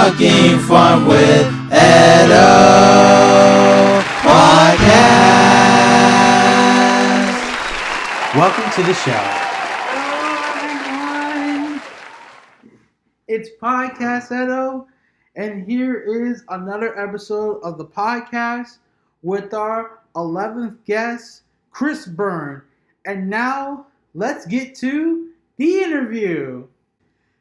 Talking Fun with Edo Podcast. Welcome to the show. Hello, everyone. It's Podcast Edo, and here is another episode of the podcast with our 11th guest, Chris Byrne. And now, let's get to the interview.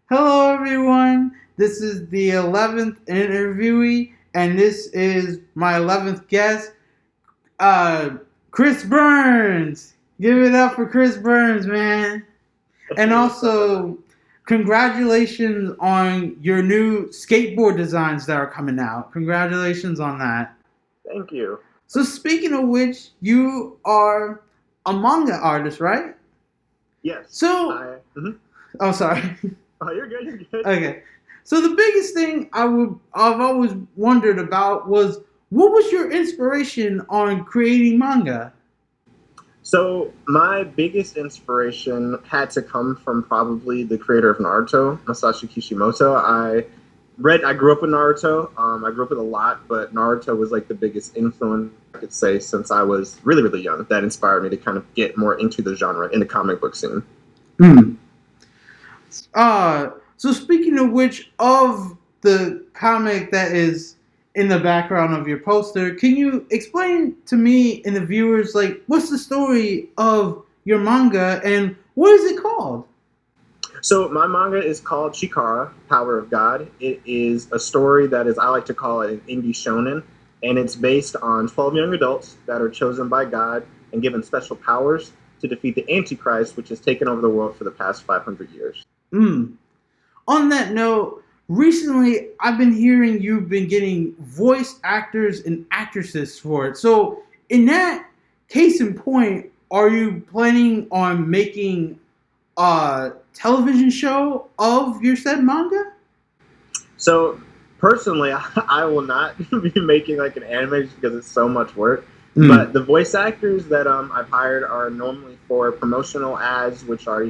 Hello, everyone. This is the 11th interviewee, and this is my 11th guest, Chris Burns. Give it up for Chris Burns, man. And also, congratulations on your new skateboard designs that are coming out. Congratulations on that. Thank you. So speaking of which, you are a manga artist, right? Yes. So, oh, sorry. Oh, you're good. You're good. Okay. So the biggest thing I've always wondered about was, what was your inspiration on creating manga? So my biggest inspiration had to come from probably the creator of Naruto, Masashi Kishimoto. I grew up with Naruto. I grew up with a lot, but Naruto was like the biggest influence, I could say, since I was really, really young. That inspired me to kind of get more into the genre, in the comic book scene. So speaking of which, of the comic that is in the background of your poster, can you explain to me and the viewers, like, what's the story of your manga and what is it called? So my manga is called CHIKHARA, Power of God. It is a story that is, I like to call it an indie shonen, and it's based on 12 young adults that are chosen by God and given special powers to defeat the Antichrist, which has taken over the world for the past 500 years. On that note, recently I've been hearing you've been getting voice actors and actresses for it. So in that case in point, are you planning on making a television show of your said manga? So personally, I will not be making like an anime because it's so much work. But the voice actors that I've hired are normally for promotional ads, which are,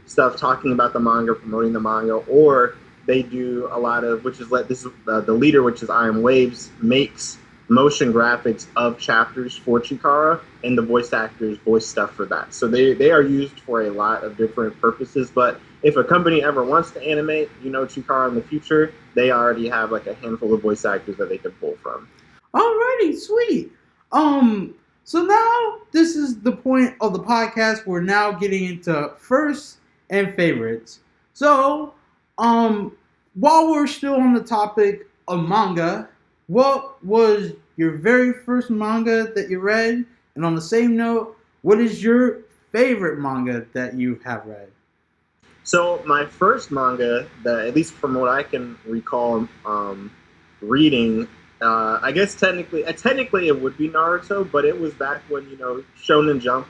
stuff talking about the manga, promoting the manga, or they do a lot of, which is like this is the leader, which is I Am Waves, makes motion graphics of chapters for CHIKHARA, and the voice actors voice stuff for that. So they are used for a lot of different purposes. But if a company ever wants to animate, CHIKHARA in the future, they already have like a handful of voice actors that they can pull from. Alrighty, sweet. So now this is the point of the podcast. We're now getting into first and favorites. So, while we're still on the topic of manga, what was your very first manga that you read? And on the same note, what is your favorite manga that you have read? So my first manga, that at least from what I can recall reading, I guess technically it would be Naruto, but it was back when, Shonen Jump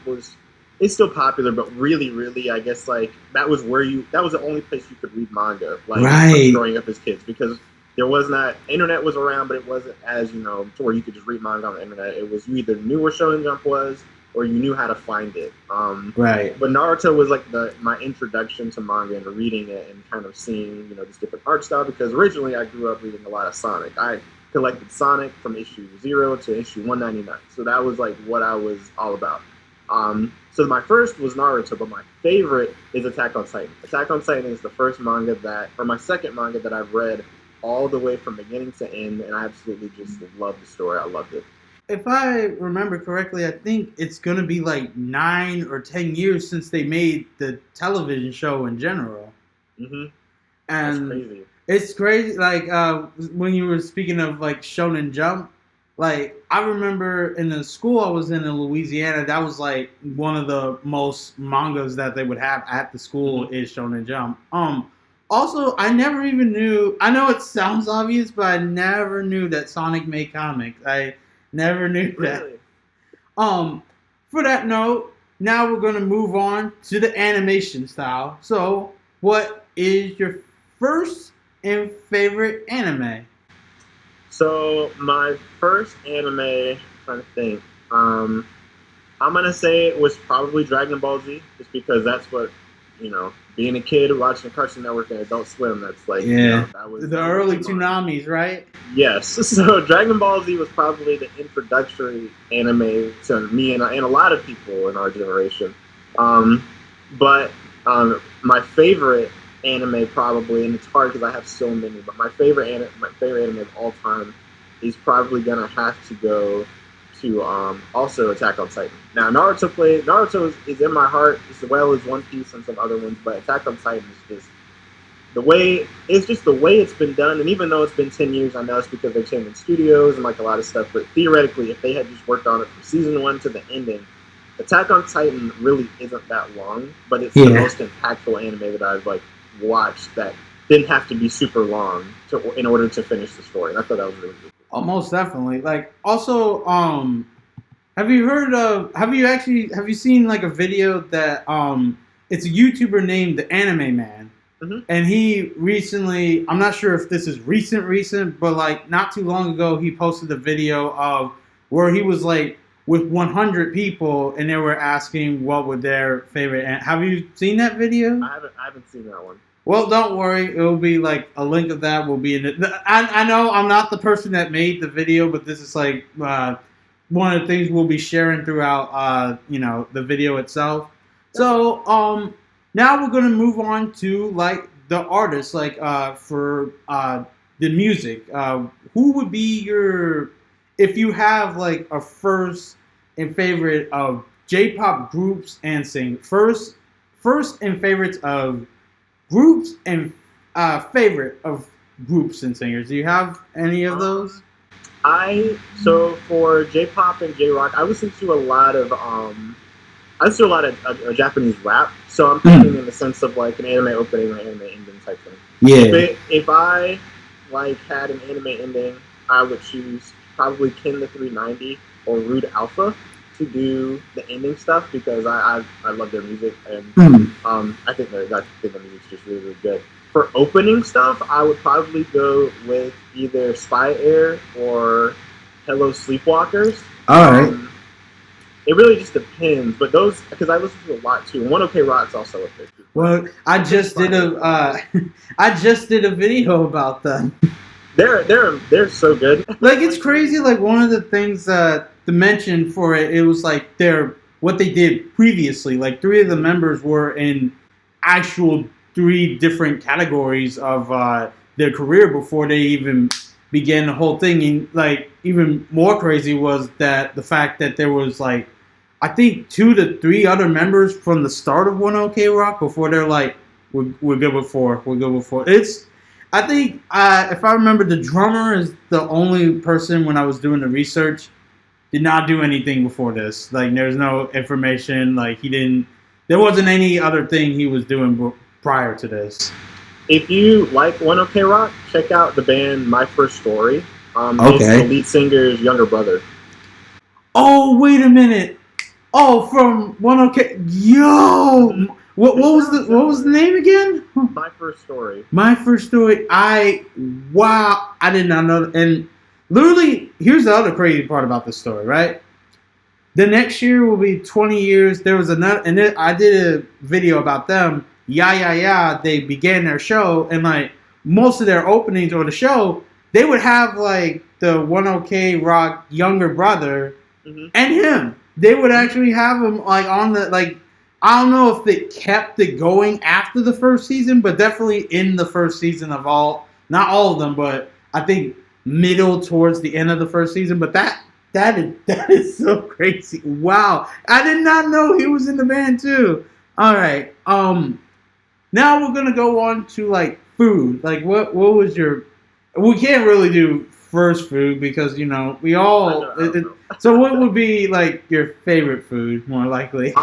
it's still popular, but really, really, I guess, like, that was the only place you could read manga, like, right, growing up as kids, because there was not, internet was around, but it wasn't as, to where you could just read manga on the internet. It was, you either knew where Shonen Jump was, or you knew how to find it. Right. But Naruto was, like, my introduction to manga and to reading it and kind of seeing, this different art style, because originally I grew up reading a lot of Sonic. I collected Sonic from issue 0 to issue 199. So that was like what I was all about. So my first was Naruto, but my favorite is Attack on Titan. Attack on Titan is the first manga my second manga that I've read all the way from beginning to end, and I absolutely just loved the story. I loved it. If I remember correctly, I think it's going to be like 9 or 10 years since they made the television show in general. Mm-hmm. And that's crazy. It's crazy, like, when you were speaking of, like, Shonen Jump, like, I remember in the school I was in Louisiana, that was, like, one of the most mangas that they would have at the school is Shonen Jump. Also, I never even knew, I know it sounds obvious, but I never knew that Sonic made comics. I never knew that. Really? For that note, now we're going to move on to the animation style. So, what is your first and favorite anime? So my first anime, I'm trying to think. I'm gonna say it was probably Dragon Ball Z, just because that's what being a kid watching Cartoon Network and Adult Swim, that's like, Yeah, that was the early too much. tsunamis, right? Yes, so Dragon Ball Z was probably the introductory anime to me and a lot of people in our generation. But my favorite anime probably, and it's hard because I have so many, but my favorite anime of all time is probably gonna have to go to also Attack on Titan. Now Naruto is in my heart as well as One Piece and some other ones, but Attack on Titan is just the way it's been done. And even though it's been 10 years, I know it's because they're changing studios and like a lot of stuff, but theoretically if they had just worked on it from season 1 to the ending, Attack on Titan really isn't that long, but it's the most impactful anime that I've like watched that didn't have to be super long in order to finish the story. And I thought that was really good. Oh, most definitely. Like, also, have you seen like a video that it's a YouTuber named the Anime Man, and he recently, I'm not sure if this is recent, but like not too long ago, he posted a video of where he was like with 100 people, and they were asking what would their favorite. Have you seen that video? I haven't seen that one. Well, don't worry. It will be like a link of that will be in it. I know I'm not the person that made the video, but this is like one of the things we'll be sharing throughout, the video itself. So now we're gonna move on to like the artists, like for the music. Who would be your, if you have like a first and favorite of J-pop groups and sing first and favorites of groups and favorite of groups and singers. Do you have any of those? So for J-pop and J-rock, I listen to a lot of Japanese rap. So I'm thinking in the sense of like an anime opening or anime ending type thing. Yeah. If I like had an anime ending, I would choose probably Ken the 390 or Rude Alpha to do the ending stuff because I love their music and I think the music's just really, really good. For opening stuff, I would probably go with either Spy Air or Hello Sleepwalkers. All right. It really just depends, but those, because I listen to a lot too. And One OK Rock's also up there too. Well, I just did a video about them. They're so good. Like, it's crazy. Like, one of the things to mention for it was like what they did previously. Like, 3 of the members were in actual 3 different categories of their career before they even began the whole thing. And like, even more crazy was that the fact that there was like, I think 2 to 3 other members from the start of One OK Rock before they're like, we're good with 4. We're good with 4. I think if I remember, the drummer is the only person when I was doing the research did not do anything before this. Like, there's no information. Like, there wasn't any other thing he was doing prior to this. If you like One OK Rock, check out the band My First Story. Okay. It's the lead singer's younger brother. Oh, wait a minute. Oh, from One OK. Yo, what was the name again? My First Story. My First Story. I did not know. And literally, here's the other crazy part about this story, right? The next year will be 20 years. There was another, and I did a video about them. Yeah. They began their show, and like most of their openings or the show, they would have like the One OK Rock younger brother and him. They would actually have him like on the like. I don't know if they kept it going after the first season, but definitely in the first season of not all of them, but I think middle towards the end of the first season. But that is so crazy. Wow. I did not know he was in the band too. All right. Now we're going to go on to like food. Like what was we can't really do first food because, we all, so what would be like your favorite food more likely?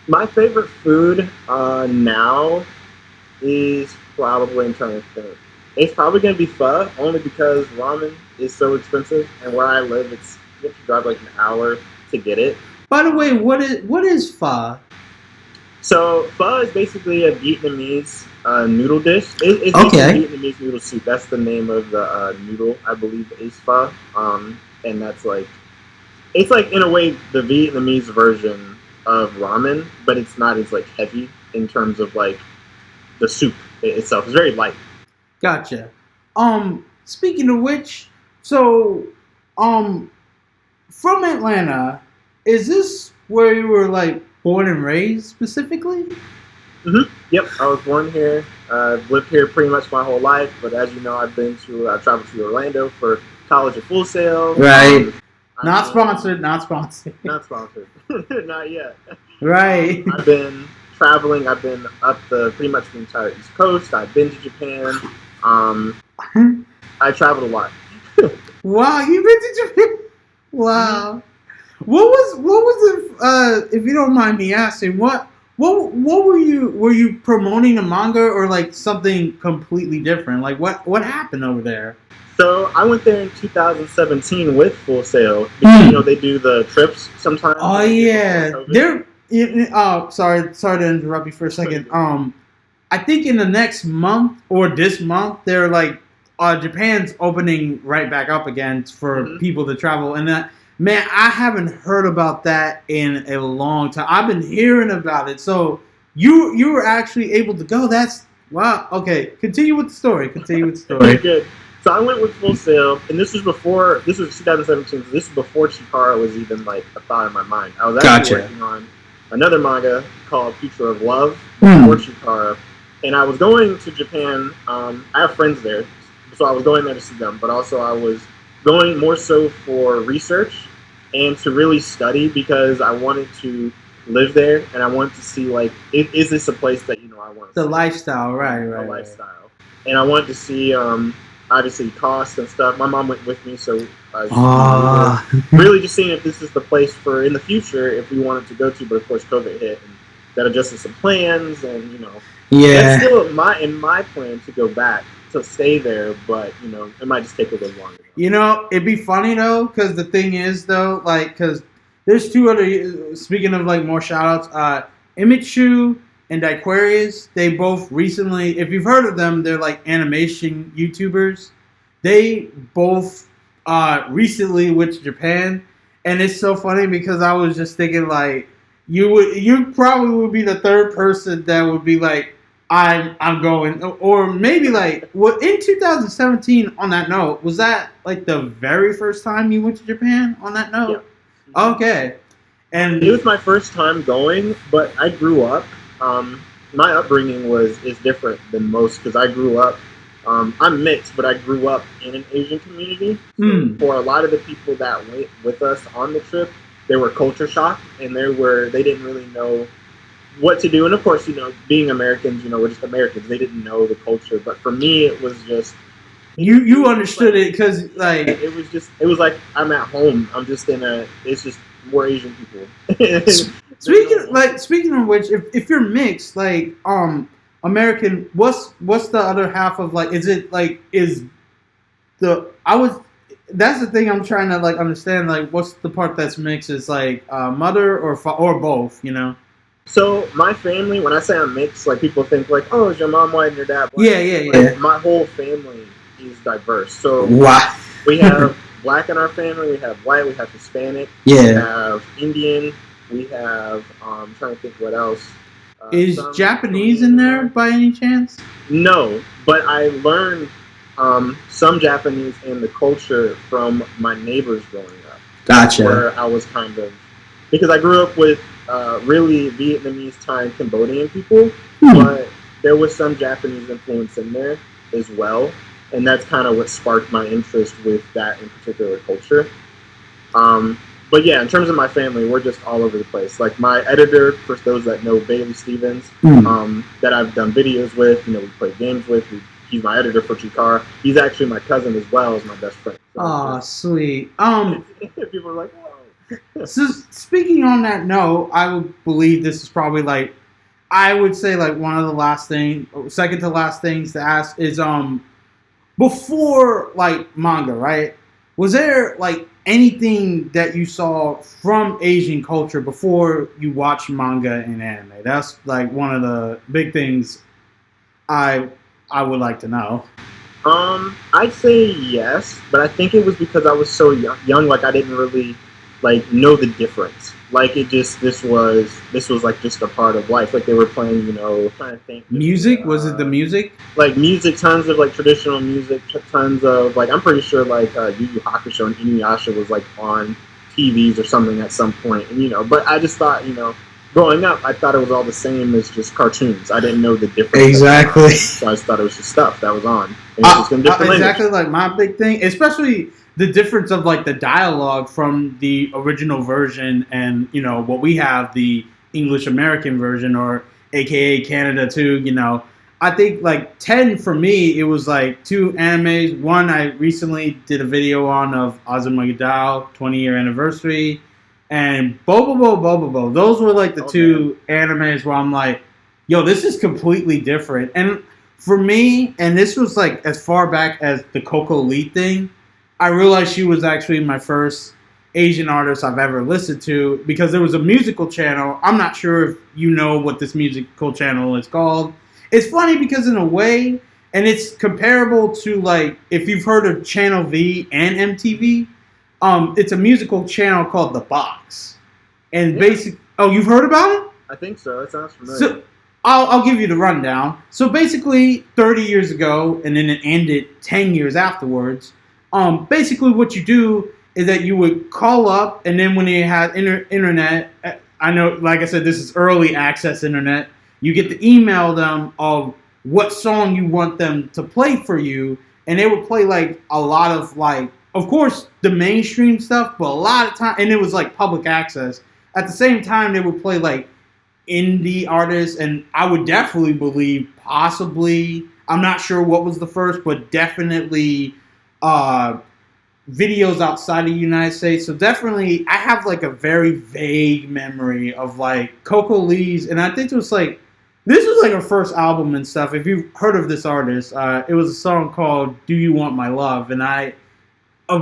My favorite food now is probably, I'm trying to think. It's probably going to be pho, only because ramen is so expensive, and where I live, you have to drive like an hour to get it. By the way, what is pho? So pho is basically a Vietnamese noodle dish. It's okay. Vietnamese noodle soup. That's the name of the noodle, I believe, is pho. And that's like, it's like in a way the Vietnamese version of ramen, but it's not as like heavy in terms of like the soup itself. It's very light. Gotcha. Speaking of which, so from Atlanta, is this where you were like born and raised specifically? Yep, I was born here. Lived here pretty much my whole life. But as you know, I traveled to Orlando for college at Full Sail. Right. Not sponsored. Not sponsored. Not sponsored. Not yet. Right. I've been traveling. I've been up pretty much the entire East Coast. I've been to Japan. I traveled a lot. Wow, you've been to Japan. Wow. What was if you don't mind me asking, what were you promoting a manga or like something completely different? Like what happened over there? So I went there in 2017 with Full Sail because they do the trips sometimes. Oh yeah, sorry to interrupt you for a second. I think in the next month or this month they're like Japan's opening right back up again for people to travel, and that. Man, I haven't heard about that in a long time. I've been hearing about it. So you were actually able to go. That's wow. Okay, continue with the story. Good. So I went with Full Sail, and this was 2017. So this was before CHIKHARA was even like a thought in my mind. I was actually working on another manga called Future of Love before CHIKHARA, and I was going to Japan. I have friends there, so I was going there to see them, but also I was going more so for research and to really study because I wanted to live there and I wanted to see like is this a place that I want to the lifestyle, right. lifestyle, and I wanted to see obviously costs and stuff. My mom went with me, so really just seeing if this is the place for in the future if we wanted to go to. But of course, COVID hit and that adjusted some plans, and that's still in my plan to go back. To stay there, but it might just take a little longer. It'd be funny though, because the thing is though, like, because there's two other. Speaking of like more shout outs, Emichu and Aquarius, they both recently, if you've heard of them, they're like animation YouTubers. They both recently went to Japan, and it's so funny because I was just thinking like you probably would be the third person that would be like. I'm going, or maybe like in 2017. On that note, was that like the very first time you went to Japan? On that note, yeah. Okay, and it was my first time going, but I grew up. My upbringing is different than most because I grew up. I'm mixed, but I grew up in an Asian community. So for a lot of the people that went with us on the trip, they were culture shocked, and they didn't really know what to do. And of course, being Americans, we're just Americans. They didn't know the culture, but for me, it was just you understood it because like it was like I'm at home. I'm just it's just more Asian people. Speaking of which, if you're mixed, like American, what's the other half of like? Is it like that's the thing I'm trying to like understand. Like, what's the part that's mixed? Is like mother or both? So my family, when I say I'm mixed, like people think like, oh, is your mom white and your dad black? Yeah. Like, my whole family is diverse. So we have black in our family, we have white, we have Hispanic, we have Indian, we have I'm trying to think what else. Is Japanese in there by any chance? No, but I learned some Japanese in the culture from my neighbors growing up. Gotcha. Where I was because I grew up with really Vietnamese, Thai, and Cambodian people, but there was some Japanese influence in there as well, and that's kind of what sparked my interest with that in particular culture. But yeah, in terms of my family, we're just all over the place. Like my editor, for those that know, Bailey Stevens, that I've done videos with, we play games with. He's my editor for CHIKHARA. He's actually my cousin as well as my best friend. So sweet. People are like, whoa. So speaking on that note, I would believe this is probably like, I would say like one of the second to last things to ask is before like manga, right? Was there like anything that you saw from Asian culture before you watched manga and anime? That's like one of the big things I would like to know. I'd say yes, but I think it was because I was so young. Like I didn't really like know the difference. Like it just this was like just a part of life. Like they were playing, I'm trying to think. Music? Was it the music? Like music, tons of like traditional music, tons of like I'm pretty sure like Yu Yu Hakusho and Inuyasha was like on TVs or something at some point, and but I just thought, growing up, I thought it was all the same as just cartoons. I didn't know the difference. Exactly. So I just thought it was just stuff that was on. And just in different exactly language. Like my big thing, especially the difference of like the dialogue from the original version and what we have, the English American version, or AKA Canada too. I think like 10 for me, it was like two animes. One I recently did a video on of Azumarill 20-year anniversary, and Bobobo. Those were like the two animes where I'm like, yo, this is completely different. And for me, and this was like as far back as the Coco Lee thing, I realized she was actually my first Asian artist I've ever listened to, because there was a musical channel. I'm not sure if you know what this musical channel is called. It's funny because in a way, and it's comparable to like if you've heard of Channel V and MTV, it's a musical channel called The Box. And you've heard about it? I think so. It sounds familiar. So, I'll give you the rundown. So basically, 30 years ago, and then it ended 10 years afterwards. Basically, what you do is that you would call up, and then when they had internet, I know, like I said, this is early access internet. You get to email them of what song you want them to play for you, and they would play like a lot of like, of course, the mainstream stuff, but a lot of time, and it was like public access. At the same time, they would play like indie artists, and I would definitely believe possibly, I'm not sure what was the first, but definitely videos outside of the United States. So definitely I have like a very vague memory of like Coco Lee's, and I think it was like, this was like her first album and stuff. If you've heard of this artist, it was a song called Do You Want My Love, and I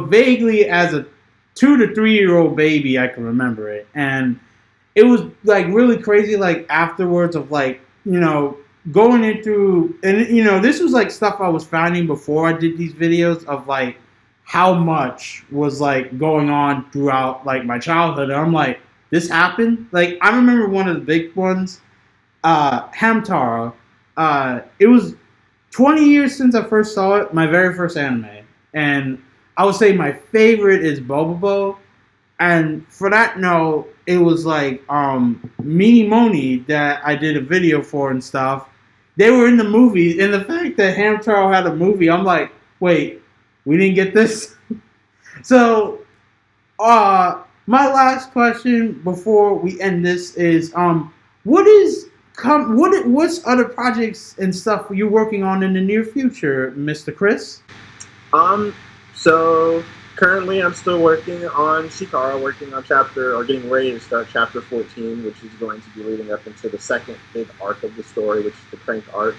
vaguely, as a 2 to 3 year old baby, I can remember it. And it was like really crazy, like afterwards of like, going into, and this was like stuff I was finding before I did these videos of like how much was like going on throughout like my childhood. And I'm like, this happened? Like I remember one of the big ones, Hamtaro. It was 20 years since I first saw it, my very first anime. And I would say my favorite is Bobobo. And for that note, it was like Mini Moni that I did a video for and stuff. They were in the movie, and the fact that Hamtaro had a movie, I'm like, wait, we didn't get this? So, my last question before we end this is, what's other projects and stuff you're working on in the near future, Mr. Chris? So currently I'm still working on CHIKHARA, getting ready to start chapter 14, which is going to be leading up into the second big arc of the story, which is the Crank arc.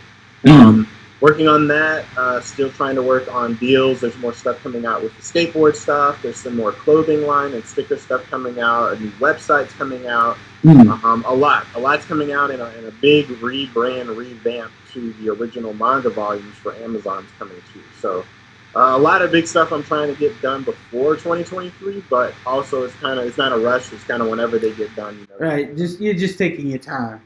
Working on that, still trying to work on deals. There's more stuff coming out with the skateboard stuff. There's some more clothing line and sticker stuff coming out. A new website's coming out. A lot's coming out, and a big revamp to the original manga volumes for Amazon's coming too. So a lot of big stuff I'm trying to get done before 2023, but also it's not a rush. It's kind of whenever they get done. Right, you're just taking your time.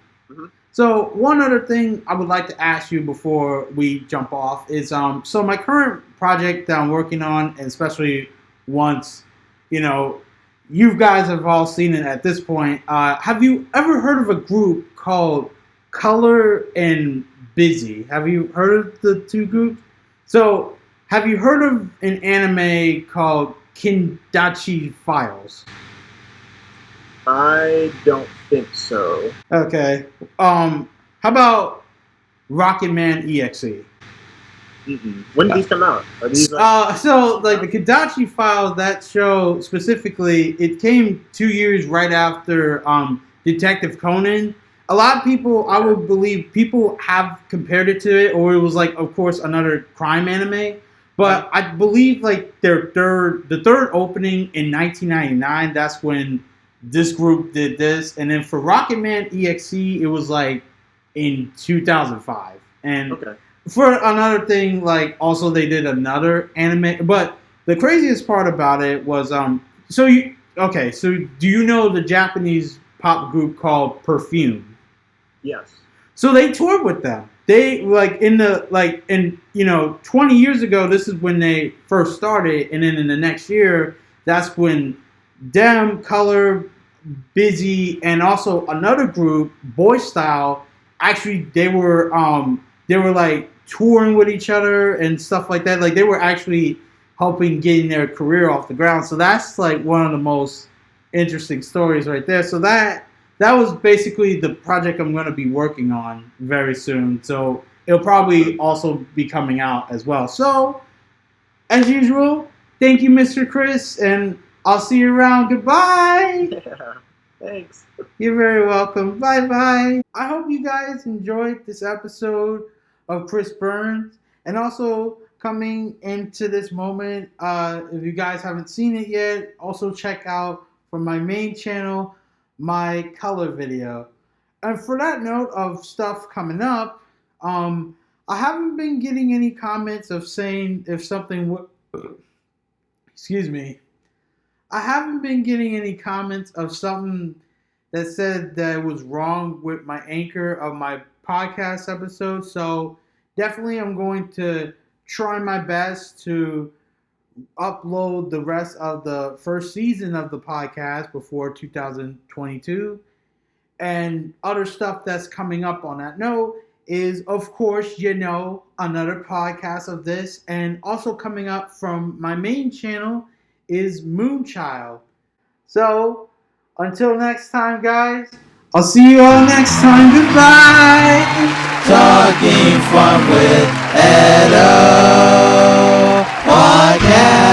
So one other thing I would like to ask you before we jump off is, so my current project that I'm working on, and especially once, you guys have all seen it at this point, have you ever heard of a group called Color and Busy? Have you heard of the two groups? So have you heard of an anime called Kindachi Files? I don't think so. Okay. How about Rocket Man EXE? When did these come out? Are these so like the Kindachi Files, that show specifically, it came 2 years right after Detective Conan. A lot of people, I would believe, people have compared it to it, or it was like, of course, another crime anime. But I believe like the third opening in 1999, that's when this group did this. And then for Rocket Man EXE, it was like in 2005. And for another thing, like also they did another anime. But the craziest part about it was, okay, so do you know the Japanese pop group called Perfume? Yes. So they toured with them. They in 20 years ago, this is when they first started, and then in the next year, that's when them, Color, Busy, and also another group, Boy Style, actually they were like touring with each other and stuff like that. Like they were actually helping getting their career off the ground. So that's like one of the most interesting stories right there. So that was basically the project I'm going to be working on very soon. So it'll probably also be coming out as well. So, as usual, thank you, Mr. Chris, and I'll see you around. Goodbye. Yeah. Thanks. You're very welcome. Bye bye. I hope you guys enjoyed this episode of Chris Burns. And also, coming into this moment, if you guys haven't seen it yet, also check out from my main channel my color video. And for that note of stuff coming up, I haven't been getting any comments of saying if something excuse me. I haven't been getting any comments of something that said that it was wrong with my anchor of my podcast episode. So definitely I'm going to try my best to upload the rest of the first season of the podcast before 2022. And other stuff that's coming up on that note is, of course, another podcast of this. And also coming up from my main channel is Moonchild. So, until next time, guys, I'll see you all next time. Goodbye. Talking Fun with Edo Podcast.